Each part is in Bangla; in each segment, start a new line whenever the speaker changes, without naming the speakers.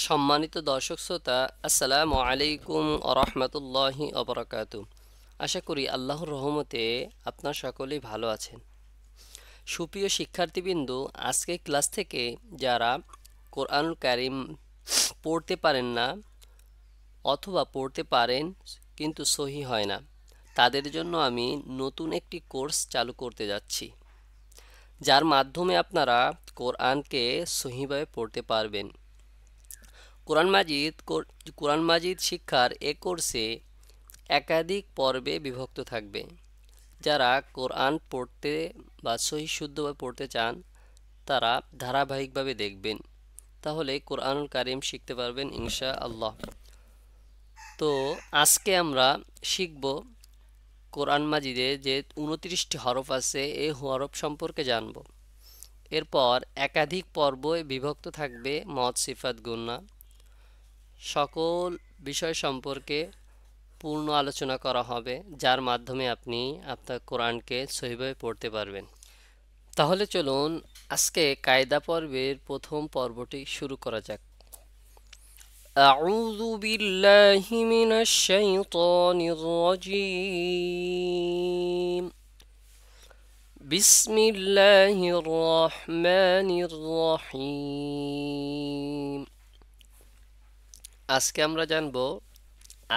সম্মানিত দর্শক শ্রোতা, আসসালামু আলাইকুম আরহামতুল্লাহি অবরাকাতু। আশা করি আল্লাহর রহমতে আপনার সকলেই ভালো আছেন। সুপ্রিয় শিক্ষার্থীবৃন্দ, আজকে ক্লাস থেকে যারা কোরআন কারিম পড়তে পারেন না অথবা পড়তে পারেন কিন্তু সহি হয় না, তাদের জন্য আমি নতুন একটি কোর্স চালু করতে যাচ্ছি, যার মাধ্যমে আপনারা কোরআনকে সহিভাবে পড়তে পারবেন। কোরআন মাজিদ শিক্ষার এ কোর্সে একাধিক পর্বে বিভক্ত থাকবে। যারা কোরআন পড়তে বা সহি শুদ্ধভাবে পড়তে চান তারা ধারাবাহিকভাবে দেখবেন, তাহলে কোরআনুল কারিম শিখতে পারবেন ইনশা আল্লাহ। তো আজকে আমরা শিখব কোরআন মাজিদে যে 29টি হরফ আছে এই হরফ সম্পর্কে জানব। এরপর একাধিক পর্বে বিভক্ত থাকবে মদ সিফাত গুন্না, সকল বিষয় সম্পর্কে পূর্ণ আলোচনা করা হবে, যার মাধ্যমে আপনি আপনার কোরআনকে সহিভাবে পড়তে পারবেন। তাহলে চলুন আজকে কায়দা পর্বের প্রথম পর্বটি শুরু করা যাক। আউযু বিল্লাহি মিনাশ শাইতানির রাজীম। বিসমিল্লাহির রহমানির রহিম। আজকে আমরা জানব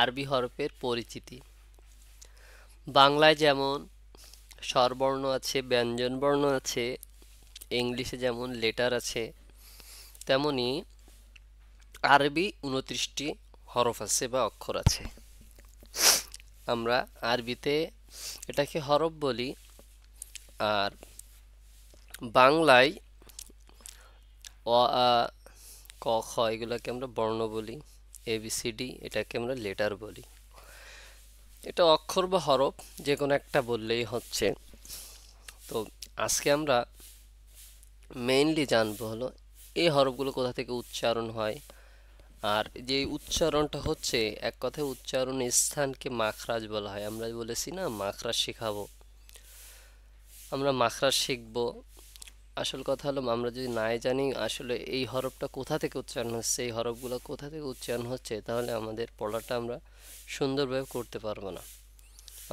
আরবি হরফের পরিচিতি। বাংলায় যেমন স্বরবর্ণ আছে, ব্যঞ্জন বর্ণ আছে, ইংলিশে যেমন লেটার আছে, তেমনি আরবি 29টি হরফ আছে বা অক্ষর আছে। আমরা আরবিতে এটাকে হরফ বলি, আর বাংলায় অ আ ক খ এগুলোকে আমরা বর্ণ বলি, ABCD এটাকে আমরা লেটার বলি। এটা অক্ষর বা হরফ যে কোনো একটা বললেই হচ্ছে। তো আজকে আমরা মেইনলি জানবো হলো এই হরফগুলো কোথা থেকে উচ্চারণ হয়, আর যে উচ্চারণটা হচ্ছে এক কথায় উচ্চারণের স্থানকে মাখরাজ বলা হয়। আমরা বলেছি না মাখরাজ শেখাবো, আমরা মাখরাজ শিখবো। আসল কথা হলো আমরা যদি নাই জানি আসলে এই হরফটা কোথা থেকে উচ্চারণ হচ্ছে, এই হরফগুলো কোথা থেকে উচ্চারণ হচ্ছে, তাহলে আমাদের পড়াটা আমরা সুন্দরভাবে করতে পারবো না।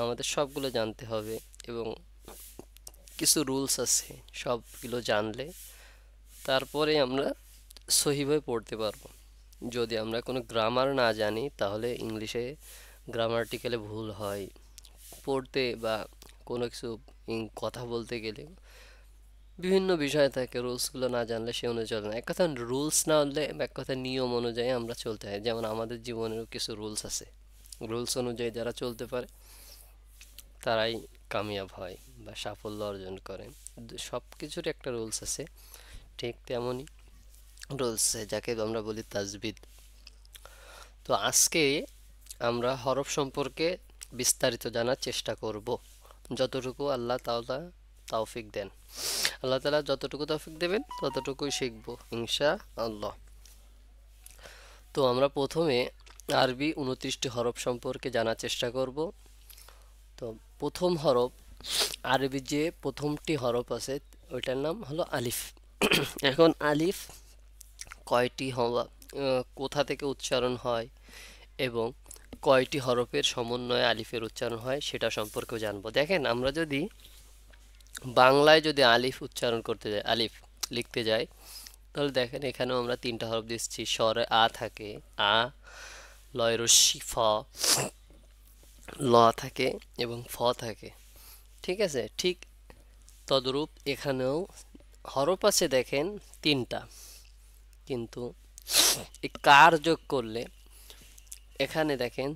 আমাদের সবগুলো জানতে হবে এবং কিছু রুলস আছে, সবগুলো জানলে তারপরে আমরা সহিভাবে পড়তে পারবো। যদি আমরা কোনো গ্রামার না জানি তাহলে ইংলিশে গ্রামাটিক্যালে ভুল হয়, পড়তে বা কোনো কিছু কথা বলতে গেলে বিভিন্ন বিষয় থাকে, রুলসগুলো না জানলে সে অনুযায়ী চলে না। এক কথা রুলস না হলে এক কথা নিয়ম অনুযায়ী আমরা চলতে হয়। যেমন আমাদের জীবনেরও কিছু রুলস আছে, রুলস অনুযায়ী যারা চলতে পারে তারাই কামিয়াব হয় বা সাফল্য অর্জন করে। সব কিছুর একটা রুলস আছে, ঠিক তেমনই রুলস যাকে আমরা বলি তাজবিদ। তো আজকে আমরা হরফ সম্পর্কে বিস্তারিত জানার চেষ্টা করব, যতটুকু আল্লাহ তাআলা তৌফিক দেন। আল্লাহ তাআলা যতটুকু তৌফিক দেবেন ততটুকুই শিখব ইনশা আল্লাহ। তো আমরা প্রথমে আরবি 29টি হরফ সম্পর্কে জানার চেষ্টা করব। তো প্রথম হরফ, আরবি যে প্রথমটি হরফ আছে ওইটার নাম হলো আলিফ। এখন আলিফ কয়টি হওয়া, কোথা থেকে উচ্চারণ হয় এবং কয়টি হরফের সমন্বয়ে আলিফের উচ্চারণ হয় সেটা সম্পর্কেও জানবো। দেখেন আমরা যদি বাংলায় যদি আলিফ উচ্চারণ করতে যাই, আলিফ লিখতে যাই, তাহলে দেখেন এখানেও আমরা 3টা হরফ দিচ্ছি। স্বরে আ থাকে, আ, লয় রস্যি ফ, ল থাকে এবং ফ থাকে। ঠিক আছে, ঠিক তদ্রূপ এখানেও হরফ আছে দেখেন 3টা, কিন্তু এই কার যোগ করলে এখানে দেখেন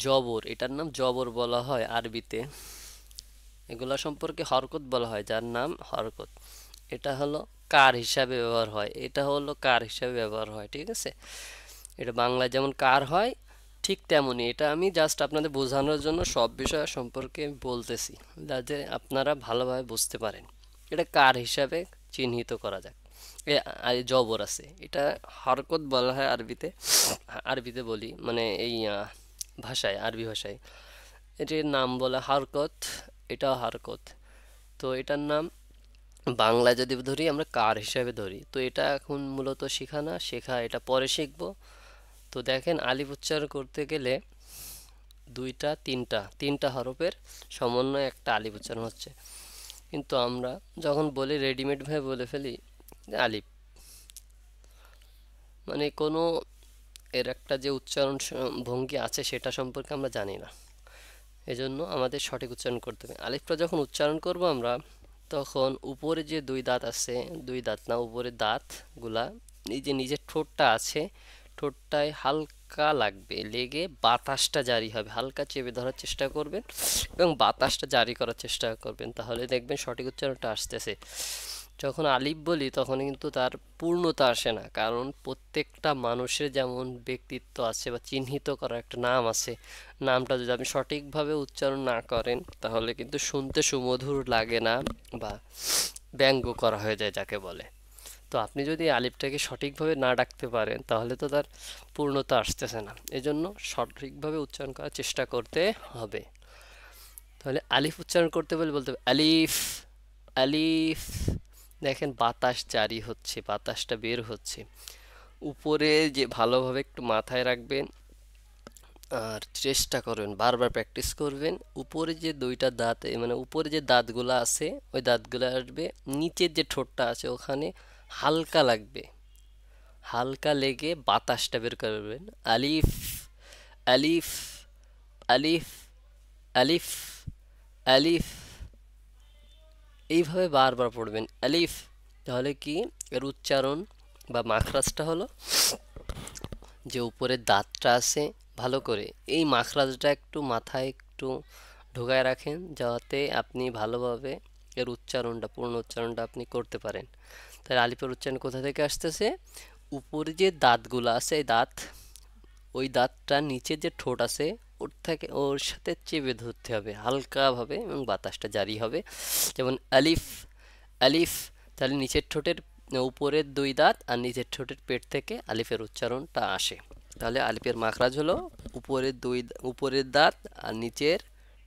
জবর, এটার নাম জবর বলা হয় আরবিতে। এগুলা সম্পর্কে হরকত বলা হয়, যার নাম হরকত। এটা হলো কার হিসাবে ব্যবহার হয়, এটা হলো কার হিসাবে ব্যবহার হয়। ঠিক আছে, এটা বাংলায় যেমন কার হয় ঠিক তেমনই এটা আমি জাস্ট আপনাদের বোঝানোর জন্য সব বিষয় সম্পর্কে বলতেছি, যাতে আপনারা ভালোভাবে বুঝতে পারেন। এটা কার হিসাবে চিহ্নিত করা যাক। জবর আছে, এটা হরকত বলা হয় আরবিতে। আরবিতে বলি মানে এই ভাষায়, আরবি ভাষায় এটির নাম বলে হরকত, এটাও হরকত। তো এটার নাম বাংলা যদি ধরি আমরা কার হিসাবে ধরি, তো এটা এখন মূলত শেখা না, শেখা এটা পরে শিখবো। তো দেখেন আলিফ উচ্চারণ করতে গেলে দুইটা তিনটা তিনটা হরফের সমন্বয়ে একটা আলিফ উচ্চারণ হচ্ছে, কিন্তু আমরা যখন বলি রেডিমেড ভাবে বলে ফেলি যে আলিফ, মানে কোনো এর একটা যে উচ্চারণ ভঙ্গি আছে সেটা সম্পর্কে আমরা জানি না। এজন্য আমাদের সঠিক উচ্চারণ করতে হবে। আলিফটা যখন উচ্চারণ করব আমরা, তখন উপরে যে দুই দাঁত আছে, দুই দাঁত না, উপরে দাঁতগুলা এই যে নিজের ঠোঁটটা আছে, ঠোঁটটায় হালকা লাগবে, লেগে বাতাসটা জারি হবে, হালকা চেপে ধরার চেষ্টা করবেন এবং বাতাসটা জারি করার চেষ্টা করবেন, তাহলে দেখবেন সঠিক উচ্চারণটা আসতেছে। যখন আলিফ বলি তখন কিন্তু তার পূর্ণতা আসে না, কারণ প্রত্যেকটা মানুষের যেমন ব্যক্তিত্ব আছে বা চিহ্নিত করার একটা নাম আছে, নামটা যদি আপনি সঠিকভাবে উচ্চারণ না করেন তাহলে কিন্তু শুনতে সুমধুর লাগে না, বা ব্যঙ্গ করা হয়ে যায় যাকে বলে। তো আপনি যদি আলিফটাকে সঠিকভাবে না ডাকতে পারেন তাহলে তো তার পূর্ণতা আসতেছে না, এজন্য সঠিকভাবে উচ্চারণ করার চেষ্টা করতে হবে। তাহলে আলিফ উচ্চারণ করতে বলে বলতে হবে আলিফ, আলিফ। দেখেন বাতাস জারি হচ্ছে, বাতাসটা বের হচ্ছে উপরে, যে ভালোভাবে একটু মাথায় রাখবেন আর চেষ্টা করবেন, বারবার প্র্যাকটিস করবেন। উপরে যে দুইটা দাঁত, মানে উপরে যে দাঁতগুলো আছে ওই দাঁতগুলো আসবে, নিচের যে ঠোঁটটা আছে ওখানে হালকা লাগবে, হালকা লেগে বাতাসটা বের করবেন। আলিফ, আলিফ, আলিফ, আলিফ, আলিফ, এইভাবে বারবার পড়বেন আলিফ। তাহলে কি এর উচ্চারণ বা মাখরাজটা হলো, যে উপরের দাঁতটা আছে ভালো করে এই মাখরাজটা একটু মাথায় একটু ঢোকায় রাখেন, যাতে আপনি ভালোভাবে এর উচ্চারণটা, পূর্ণ উচ্চারণটা আপনি করতে পারেন। তাহলে আলিফের উচ্চারণ কোথা থেকে আসতেছে? উপরে যে দাঁতগুলো আছে এই দাঁত, ওই দাঁতটা নিচে যে ঠোঁট আছে ওর থেকে ওর সাথে চেপে ধরতে হবে হালকাভাবে এবং বাতাসটা জারি হবে, যেমন আলিফ, আলিফ। তাহলে নিচের ঠোঁটের উপরের দুই দাঁত আর নিচের ঠোঁটের পেট থেকে আলিফের উচ্চারণটা আসে। তাহলে আলিফের মাখরাজ হলো উপরের দাঁত আর নিচের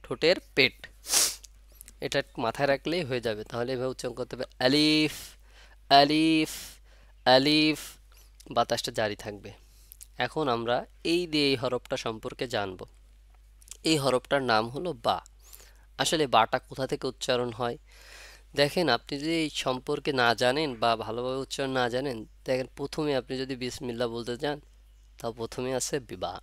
ঠোঁটের পেট, এটা মাথায় রাখলেই হয়ে যাবে। তাহলে এভাবে উচ্চারণ করতে হবে আলিফ, আলিফ, আলিফ, বাতাসটা জারি থাকবে। এখন আমরা এই দিয়ে এই হরফটা সম্পর্কে জানব। এই হরফটার নাম হলো বা। আসলে বাটা কোথা থেকে উচ্চারণ হয়? দেখেন আপনি যদি এই সম্পর্কে না জানেন বা ভালোভাবে উচ্চারণ না জানেন, দেখেন প্রথমে আপনি যদি বিসমিল্লাহ বলতে যান তাও প্রথমে আছে বিবা।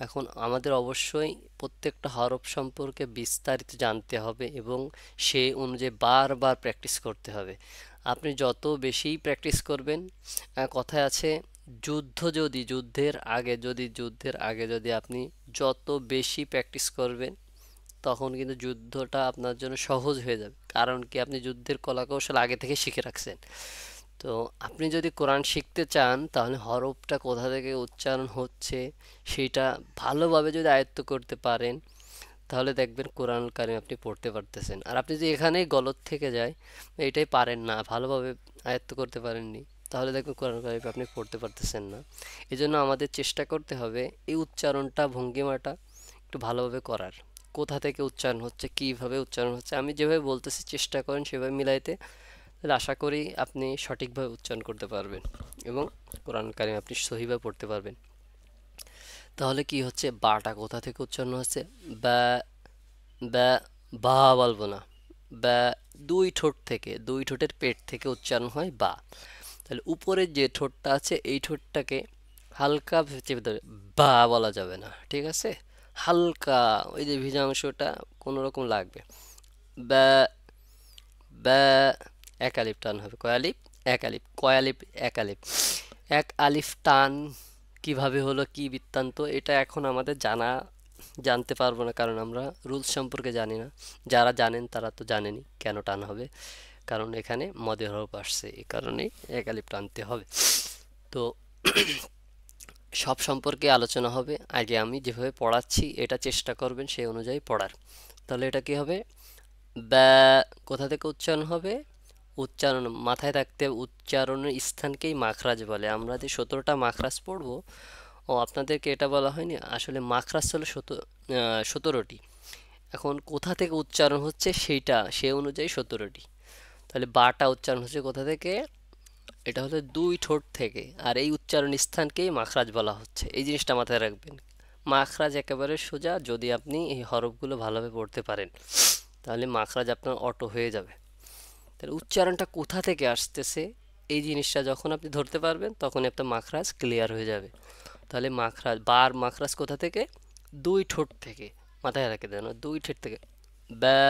এখন আমাদের অবশ্যই প্রত্যেকটা হরফ সম্পর্কে বিস্তারিত জানতে হবে এবং সেই অনুযায়ী বারবার প্র্যাকটিস করতে হবে। আপনি যত বেশি প্র্যাকটিস করবেন, কথায় আছে যুদ্ধের আগে যদি আপনি যত বেশি প্র্যাকটিস করবেন তখন কিন্তু যুদ্ধটা আপনার জন্য সহজ হয়ে যাবে, কারণ কি আপনি যুদ্ধের কলাকৌশল আগে থেকে শিখে রাখছেন। তো আপনি যদি কোরআন শিখতে চান তাহলে হরফটা কোথা থেকে উচ্চারণ হচ্ছে সেটা ভালোভাবে যদি আয়ত্ত করতে পারেন তাহলে দেখবেন কোরআন কারিম আপনি পড়তে পারতেছেন। আর আপনি যদি এখানেই গলত থেকে যায়, এটাই পারেন না, ভালোভাবে আয়ত্ত করতে পারেননি, তাহলে দেখবেন কোরআন কারিম আপনি পড়তে পারতেছেন না। এজন্য আমাদের চেষ্টা করতে হবে এই উচ্চারণটা, ভঙ্গিমাটা একটু ভালোভাবে করার, কোথা থেকে উচ্চারণ হচ্ছে, কিভাবে উচ্চারণ হচ্ছে। আমি যেভাবে বলতেছি চেষ্টা করেন সেভাবে মিলাইতে, তাহলে আশা করি আপনি সঠিকভাবে উচ্চারণ করতে পারবেন এবং কোরআন কারিম আপনি সহিভাবে পড়তে পারবেন। তাহলে কি হচ্ছে, বাটা কোথা থেকে উচ্চারণ হচ্ছে? বা, বা, বা বলবো না, বা দুই ঠোঁট থেকে, দুই ঠোঁটের পেট থেকে উচ্চারণ হয় বা। তাহলে উপরের যে ঠোঁটটা আছে এই ঠোঁটটাকে হালকা চেপে ধরে বা বলা যাবে না, ঠিক আছে? হালকা ওই যে ভিজা অংশটা কোনো রকম লাগবে। বা, বা, এক আলিফ টান হবে, কয় আলিফ? এক আলিফ, কয় আলিফ? এক আলিফ। এক আলিফ টান কিভাবে হলো, কি বৃত্তান্ত, এটা এখন আমাদের জানতে পারবো না, কারণ আমরা রুলস সম্পর্কে জানি না। যারা জানেন তারা তো জানেনই কেন টান হবে, কারণ এখানে মদের হরফ আসছে, এই কারণেই এক আলিফ টানতে হবে। তো সব সম্পর্কে আলোচনা হবে, আগে আমি যেভাবে পড়াচ্ছি এটা চেষ্টা করবেন সেই অনুযায়ী পড়ার। তাহলে এটা কি হবে? ব্যা, কোথা থেকে উচ্চারণ হবে? উচ্চারণ মাথায় রাখতে হবে, উচ্চারণের স্থানকেই মাখরাজ বলে। আমরা যে 17টা মাখরাজ পড়বো, ও আপনাদেরকে এটা বলা হয়নি, আসলে মাখরাজ হলো 17টি। এখন কোথা থেকে উচ্চারণ হচ্ছে সেইটা, সে অনুযায়ী 17টি। তাহলে বাটা উচ্চারণ হচ্ছে কোথা থেকে? এটা হলো দুই ঠোঁট থেকে, আর এই উচ্চারণ স্থানকেই মাখরাজ বলা হচ্ছে। এই জিনিসটা মাথায় রাখবেন। মাখরাজ একেবারে সোজা, যদি আপনি এই হরফগুলো ভালোভাবে পড়তে পারেন তাহলে মাখরাজ আপনার অটো হয়ে যাবে। তাহলে উচ্চারণটা কোথা থেকে আসতেছে এই জিনিসটা যখন আপনি ধরতে পারবেন তখনই আপনার মাখরাজ ক্লিয়ার হয়ে যাবে। তাহলে মাখরাজ, বার মাখরাজ কোথা থেকে? দুই ঠোঁট থেকে। মাথায় রেখে দেন, দুই ঠোঁট থেকে। ব্যা,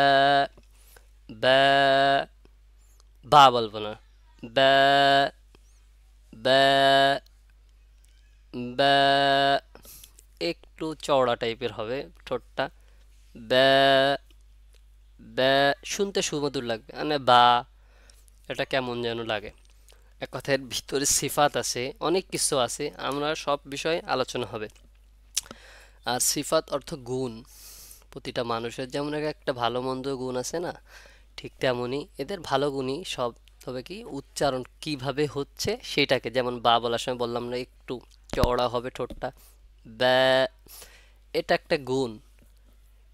ব্যা, বা বলবো না, ব্যা, ব্যা, ব্যা, একটু চওড়া টাইপের হবে ঠোঁটটা। ব্যা, ব্যা, শুনতে সুমধুর লাগবে, মানে বা, এটা কেমন যেন লাগে। এক কথায় এর ভিতরে সিফাত আছে, অনেক কিছু আছে, আমরা সব বিষয়ে আলোচনা হবে। আর সিফাত অর্থ গুণ। প্রতিটা মানুষের যেমন একটা ভালো মন্দ গুণ আছে না, ঠিক তেমনই এদের ভালো গুণই সব। তবে কি উচ্চারণ কিভাবে হচ্ছে সেটাকে, যেমন বা বলার সময় বললাম না একটু চওড়া হবে ঠোঁটটা, ব্যা, এটা একটা গুণ,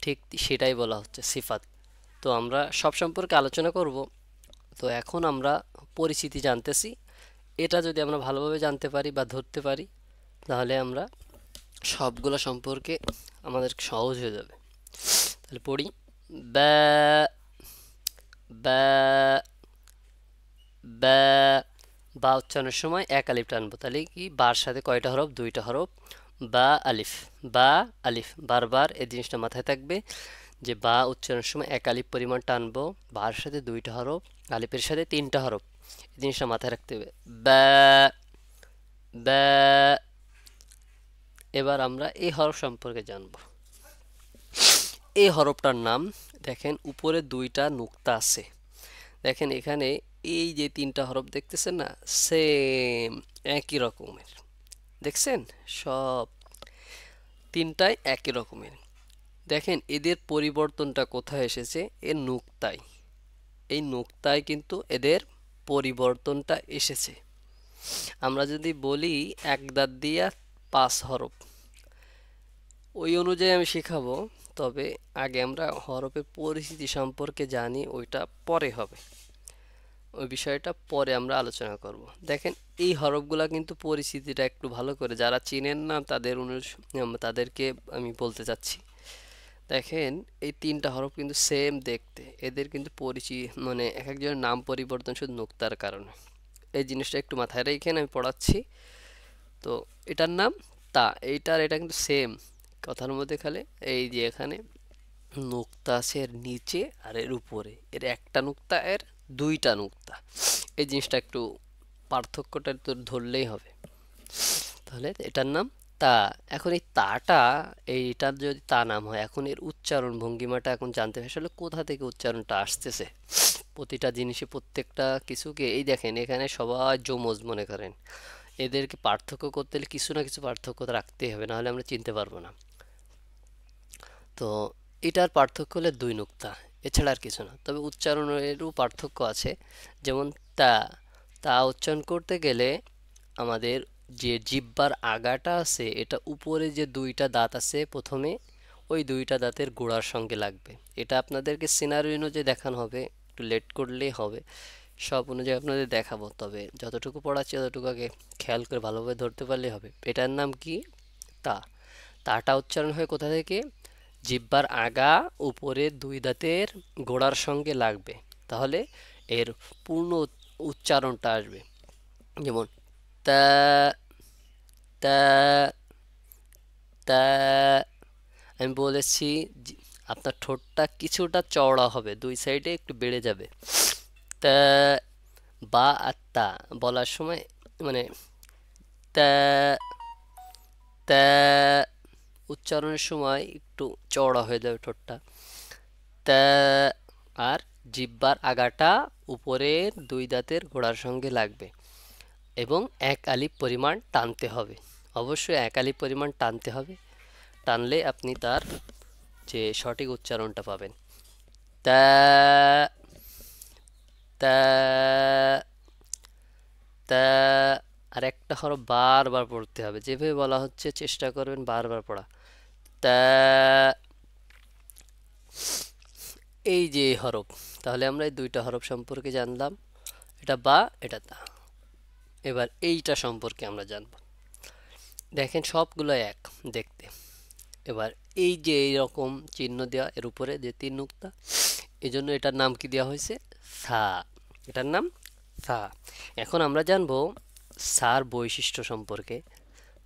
ঠিক সেটাই বলা হচ্ছে সিফাত। তো আমরা সব সম্পর্কে আলোচনা করব। তো এখন আমরা পরিচিতি জানতেছি, এটা যদি আমরা ভালোভাবে জানতে পারি বা ধরতে পারি তাহলে আমরা সবগুলো সম্পর্কে আমাদের সহজ হয়ে যাবে। তাহলে পড়ি। ব্যা, ব্যা, ব্যা। বা উচ্চারণের সময় এক আলিফ টানবো, তাহলে কি বার সাথে কয়টা হরফ? দুইটা হরফ। বা আলিফ, বা আলিফ, বারবার এই জিনিসটা মাথায় থাকবে যে বা উচ্চারণের সময় এক আলিফ পরিমাণ টানবো, বার সাথে দুইটা হরফ, আলিফের সাথে তিনটা হরফ। এই জিনিসটা মাথায় রাখতে হবে। ব্যা, ব্যা। এবার আমরা এই হরফ সম্পর্কে জানব। এই হরফটার নাম, দেখেন উপরে দুইটা নুক্তা আছে, দেখেন এখানে এই যে তিনটা হরফ দেখতেছেন না, সেম একই রকমের, দেখছেন? সব তিনটাই একই রকমের। দেখেন এদের পরিবর্তনটা কোথায় এসেছে? এর নুক্তায়। এই নুক্তায় কিন্তু এদের পরিবর্তনটা এসেছে। আমরা যদি বলি এক দাঁত দিয়া পাঁচ হরফ, ওই অনুযায়ী আমি শেখাবো। তবে আগে আমরা হরফের পরিচিতি সম্পর্কে জানি, ওইটা পরে হবে, ওই বিষয়টা পরে আমরা আলোচনা করব। দেখেন এই হরফগুলা কিন্তু পরিচিতিটা একটু ভালো করে, যারা চিনেন না তাদেরকে আমি বলতে চাচ্ছি। দেখেন এই তিনটা হরফ কিন্তু সেম দেখতে, এদের কিন্তু মানে এক একজনের নাম পরিবর্তন শুধু নুক্তার কারণে। এই জিনিসটা একটু মাথায় রেখে আমি পড়াচ্ছি। তো এটার নাম তা, এটা কিন্তু সেম কথার মধ্যে। খালি এই যে এখানে নুক্তা আছে এর নিচে আর এর উপরে, এর একটা নুক্তা এর দুইটা নুক্তা, এই জিনিসটা একটু পার্থক্যটা তো ধরলেই হবে। তাহলে এটার নাম তা। এখন এই তাটা, এইটার যদি তা নাম হয়, এখন এর উচ্চারণ ভঙ্গিমাটা এখন জানতে হবে আসলে কোথা থেকে উচ্চারণটা আসতেছে। প্রতিটা জিনিসে, প্রত্যেকটা কিছুকে, এই দেখেন এখানে সবাই যমজ মনে করেন, এদেরকে পার্থক্য করতে হলে কিছু না কিছু পার্থক্য তো রাখতেই হবে, নাহলে আমরা চিনতে পারবো না। তো এটার পার্থক্য হলে দুই নুক্তা, এছাড়া আর কিছু না। তবে উচ্চারণেরও পার্থক্য আছে। যেমন তা, তা উচ্চারণ করতে গেলে আমাদের যে জিহ্বার আগাটা আছে, এটা উপরে যে দুইটা দাঁত আছে প্রথমে, ওই দুইটা দাঁতের গোড়ার সঙ্গে লাগবে। এটা আপনাদেরকে সিনারি অনুযায়ী দেখানো হবে, একটু লেট করলেই হবে, সব অনুযায়ী আপনাদের দেখাবো। তবে যতটুকু পড়াচ্ছি ততটুকু আগে খেয়াল করে ভালোভাবে ধরতে পারলেই হবে। এটার নাম কি? তা। তাটা উচ্চারণ হয় কোথা থেকে? জিহ্বার আগা উপরে দুই দাঁতের গোড়ার সঙ্গে লাগবে, তাহলে এর পূর্ণ উচ্চারণটা আসবে। যেমন তা, তা, তা। আমি বলেছি আপনার ঠোঁটটা কিছুটা চওড়া হবে, দুই সাইডে একটু বেড়ে যাবে। তা, বা আর তা বলার সময় মানে তা, তা উচ্চারণের সময় একটু চওড়া হয়ে যাবে ঠোঁটটা। তা, আর জিহ্বার আগাটা উপরের দুই দাঁতের গোড়ার সঙ্গে লাগবে এবং এক আলিফ পরিমাণ টানতে হবে। অবশ্যই এক আলিফ পরিমাণ টানতে হবে, টানলে আপনি তার যে সঠিক উচ্চারণটা পাবেন। তা, তা, তা। আর একটা হরফ বারবার পড়তে হবে, যেভাবে বলা হচ্ছে চেষ্টা করবেন বারবার পড়া। তা। এই যে এই হরফ, তাহলে আমরা এই দুইটা হরফ সম্পর্কে জানলাম, এটা বা এটা তা। এবার এইটা সম্পর্কে আমরা জানব। দেখেন সবগুলো এক দেখতে। এবার এই যে এইরকম চিহ্ন দেওয়া এর উপরে যে তিন নুক্তা, এই জন্য এটার নাম কি দেওয়া হয়েছে? সা। এটার নাম সা। এখন আমরা জানবো সার বৈশিষ্ট্য সম্পর্কে।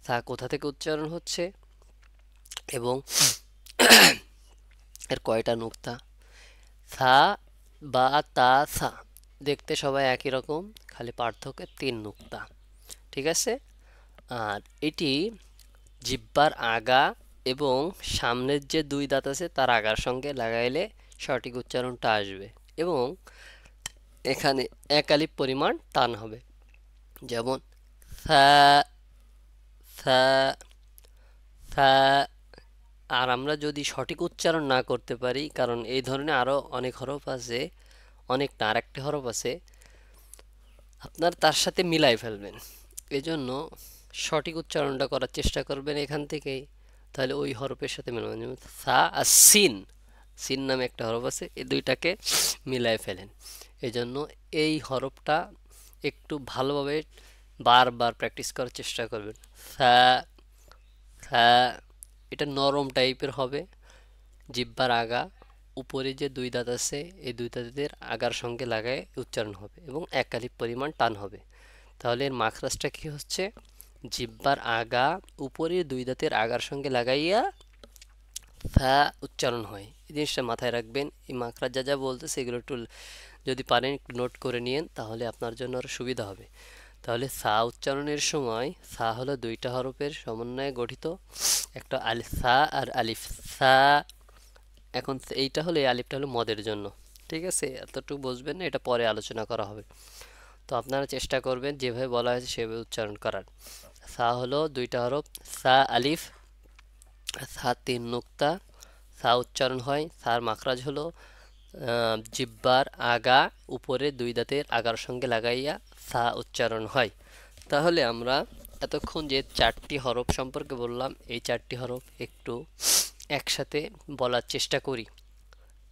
সা কোথা থেকে উচ্চারণ হচ্ছে এবং এর কয়টা নুক্তা। সা বা তা সা দেখতে সবাই একই রকম, খালি পার্থক্য তিন নুক্তা। ঠিক আছে। আর এটি জিহ্বার আগা এবং সামনের যে দুই দাঁত আছে তার আগার সঙ্গে লাগাইলে সঠিক উচ্চারণটা আসবে এবং এখানে এক আলিফ পরিমাণ টান হবে। যেমন সা সা সা। আর আমরা যদি সঠিক উচ্চারণ না করতে পারি, কারণ এই ধরনের আরও অনেক হরফ আছে, অনেক না আরেকটি হরফ আছে, আপনার তার সাথে মিলাই ফেলবেন। এজন্য সঠিক উচ্চারণটা করার চেষ্টা করবেন এখান থেকেই, তাহলে ওই হরফের সাথে মিলাবেন। যেমন সা আর সিন, সিন নামে একটা হরফ আছে, এই দুইটাকে মিলাই ফেলেন। এজন্য এই হরফটা একটু ভালোভাবে বারবার প্র্যাকটিস করার চেষ্টা করবেন। সা সা, এটা নরম টাইপের হবে। জিহ্বার আগা উপরে যে দুই দাঁত আছে এই দুই দাঁতের আগার সঙ্গে লাগায় উচ্চারণ হবে এবং এক আলিফ পরিমাণ টান হবে। তাহলে এর মাখরাজটা কি হচ্ছে? জিহ্বার আগা উপরে দুই দাঁতের আগার সঙ্গে লাগাইয়া ফা উচ্চারণ হয়। এই জিনিসটা মাথায় রাখবেন। এই মাখরাজ যা যা বলতেছে এগুলো একটু যদি পারেন একটু নোট করে নিয়েন, তাহলে আপনার জন্য আরও সুবিধা হবে। তাহলে সা উচ্চারণের সময় সা হলো দুইটা হরফের সমন্বয়ে গঠিত, একটা আলিফ সা আর আলিফ সা। এখন এইটা হলো, এই আলিফটা হলো মদের জন্য। ঠিক আছে, এতটুকু বুঝবেন, এটা পরে আলোচনা করা হবে। তো আপনারা চেষ্টা করবেন যেভাবে বলা হয়েছে সেভাবে উচ্চারণ করার। সা হলো দুইটা হরফ, সা আলিফ, সা তিন নুক্তা, সা উচ্চারণ হয়। সার মাখরাজ হলো জিহ্বার আগা উপরে দুই দাঁতের আগার সঙ্গে লাগাইয়া সা উচ্চারণ হয়। তাহলে আমরা এতক্ষণ যে চারটি হরফ সম্পর্কে বললাম, এই চারটি হরফ একটু একসাথে বলার চেষ্টা করি।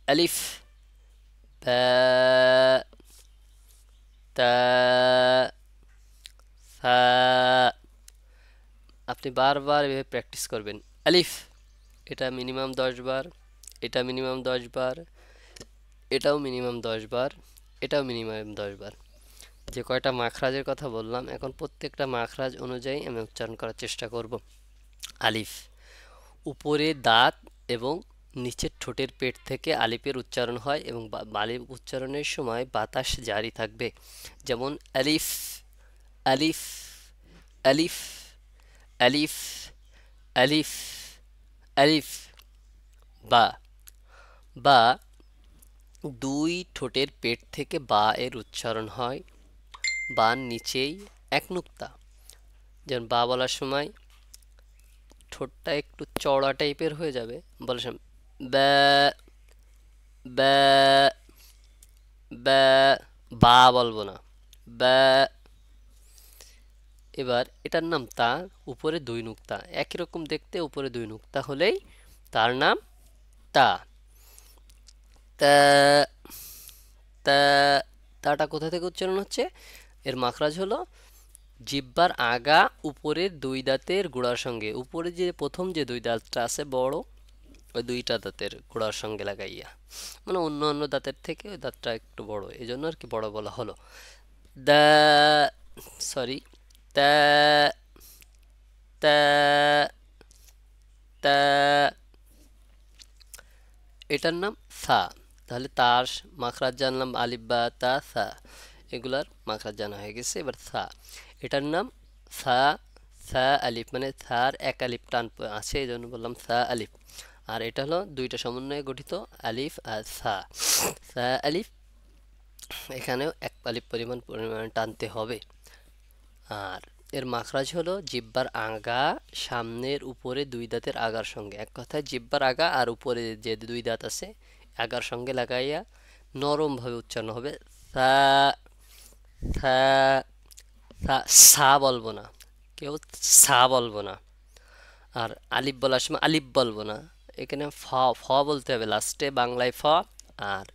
আলিফ, বা, তা, সা। আপনি বারবার এভাবে প্র্যাকটিস করবেন। আলিফ, এটা মিনিমাম 10 বার, এটা মিনিমাম 10 বার, এটাও মিনিমাম 10 বার, এটাও মিনিমাম 10 বার। যে কয়টা মাখরাজের কথা বললাম, এখন প্রত্যেকটা মাখরাজ অনুযায়ী আমি উচ্চারণ করার চেষ্টা করব। আলিফ, উপরে দাঁত এবং নিচের ঠোঁটের পেট থেকে আলিফের উচ্চারণ হয় এবং আলিফ উচ্চারণের সময় বাতাস জারি থাকবে। যেমন আলিফ আলিফ আলিফ আলিফ আলিফ আলিফ। বা, বা দুই ঠোঁটের পেট থেকে বা এর উচ্চারণ হয়, বার নিচেই এক নুক্তা। যেমন বা বলার সময় ঠোঁটটা একটু চওড়া টাইপের হয়ে যাবে, বলার সময় ব্যা ব্যা ব্যা, বা বলবো না, ব্যা। এবার এটার নাম তা, উপরে দুই নুক্তা, একই রকম দেখতে, উপরে দুই নুক্তা হলেই তার নাম তা। তা তা, তাটা কোথা থেকে উচ্চারণ হচ্ছে? এর মাখরাজ হলো জিহ্বার আগা উপরের দুই দাঁতের গোড়ার সঙ্গে, উপরে যে প্রথম যে দুই দাঁতটা আছে বড়, ওই দুইটা দাঁতের গোড়ার সঙ্গে লাগাইয়া, মানে অন্য অন্য দাঁতের থেকে ওই দাঁতটা একটু বড়, এই জন্য আর কি বড় বলা হলো। দা, সরি, তা তা তা। এটার নাম সা। তাহলে তার মাখরাজ জানলাম আলিফ বা তা সা, এগুলার মাখরাজ জানা হয়ে গেছে। এবার সা, এটার নাম সা। সা আলিফ মানে সার এক আলিফ টান আছে, এই জন্য বললাম সা আলিফ। আর এটা হলো দুইটা সমন্বয়ে গঠিত আলিফ আর সা। সা আলিফ, এখানেও এক আলিফ পরিমাণ টানতে হবে। আর এর মাখরাজ হলো জিহ্বার আগা সামনের উপরে দুই দাঁতের আগার সঙ্গে, এক কথায় জিহ্বার আগা আর উপরে যে দুই দাঁত আছে আগার সঙ্গে লাগাইয়া নরমভাবে উচ্চারণ হবে। সা সা সা। সা বলবো না, কেউ সা বলবো না। আর আলিফ বলার সময় আলিফ বলবো না, এখানে ফ, ফ বলতে হবে লাস্টে, বাংলায় ফ আর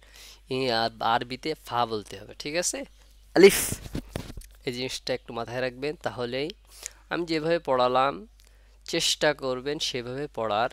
আরবিতে ফা বলতে হবে, ঠিক আছে? আলিফ, এই জিনিসটা একটু মাথায় রাখবেন, তাহলেই আমি যেভাবে পড়ালাম চেষ্টা করবেন সেভাবে পড়ার।